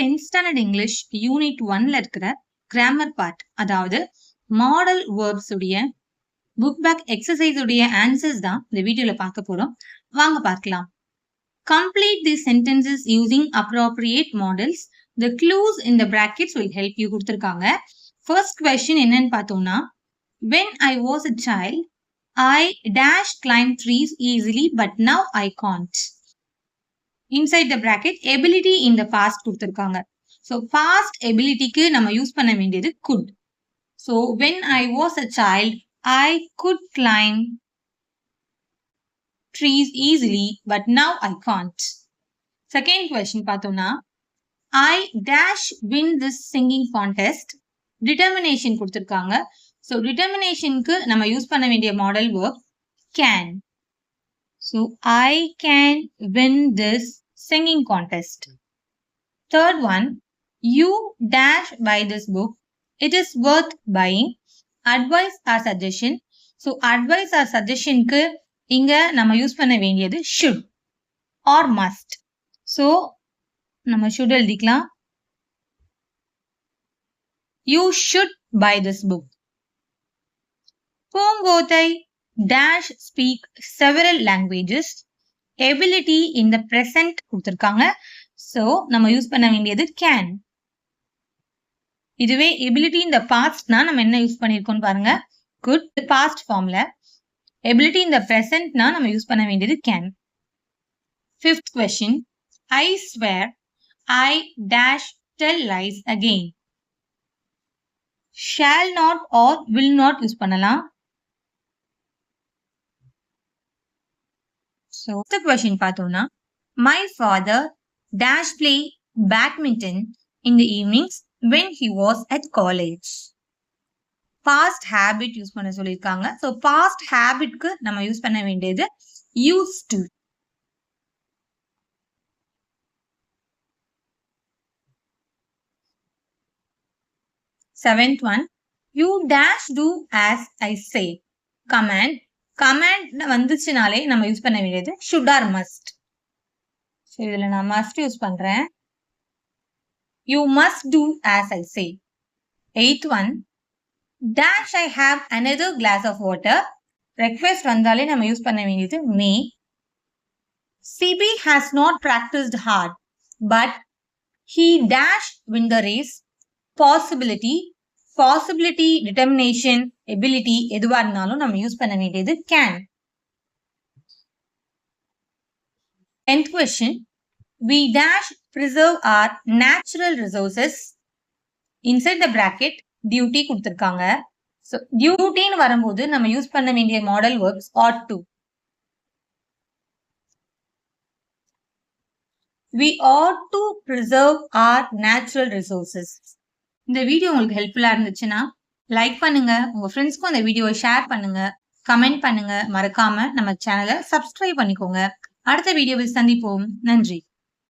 10th standard English unit 1ல இருக்கிற grammar part, அதாவது model verbs உடைய புக் பேக் எக்ஸசைஸ் உடைய ஆன்சர்ஸ் தான் இந்த வீடியோல பார்க்க போறோம். வாங்க பார்க்கலாம். Complete these sentences using appropriate models. The clues in the brackets will help you கொடுத்திருக்காங்க. First question என்னன்னு பார்த்தோம்னா, when I was a child, I dash climb trees easily, but now I can't. Inside the bracket, ability in the past கொடுத்திருக்காங்க. So, past abilityக்கு நம்ம use பண்ண வேண்டியது could. So, when I was a child, I could climb trees easily, but now I can't. Second question பார்த்தோம்னா, I dash win this singing contest. Determination கொடுத்திருக்காங்க. So, determinationக்கு நம்ம use பண்ண வேண்டிய model verb can. So, I can win this singing contest. Third one, you dash buy this book. It is worth buying. Advice or suggestion. So, advice or suggestionக்கு இங்க நம்ம use பண்ண வேண்டியது should or must. So, நம்ம should எழுதிக்கலாம். You should buy this book. Pongothai dash speak several languages. Ability in the present கொடுத்திருக்காங்க. So, நம்ம use பண்ண வேண்டியது can. இதுவே ability in the past நம்ம என்ன யூஸ் பண்ணிருக்கோம் பாருங்க. could past formல. Ability in the present நம்ம யூஸ் பண்ண வேண்டியது can. Fifth question. I swear I dash tell lies again. Shall not or will not use பண்ணலாம். So, the question பார்த்தோம்னா, my father dash play badminton in the evenings when he was at college. Past habit use பண்ண சொல்லியிருக்காங்க. So, past habitக்கு நம்ம use பண்ண வேண்டியது used to. Seventh one, you dash do as I say. Command வந்துச்சுனாலே நம்ம use பண்ண வேண்டியது should or must. So, இதுல நான் must யூஸ் பண்றேன். You must do as I say. Eighth one, dash I have another glass of water. Request வந்தாலே நம்ம use பண்ண வேண்டியது may. CB has not practiced hard, but he dash win the race. Possibility, determination, ability எதுவா இருந்தாலும் நம்ம use பண்ண வேண்டியது can. 10th question, we dash preserve our natural resources. Inside the bracket, duty கொடுத்திருக்காங்க. So, dutyன்னு வரும்போது நம்ம யூஸ் பண்ண வேண்டிய model verbs ought to. We ought to preserve our natural resources. இந்த வீடியோ உங்களுக்கு ஹெல்ப்ஃபுல்லா இருந்துச்சுன்னா லைக் பண்ணுங்க, உங்க ஃப்ரெண்ட்ஸ்க்கும் இந்த வீடியோவை ஷேர் பண்ணுங்க, கமெண்ட் பண்ணுங்க, மறக்காம நம்ம சேனலை சப்ஸ்கிரைப் பண்ணிக்கோங்க. அடுத்த வீடியோவில் சந்திப்போம். நன்றி.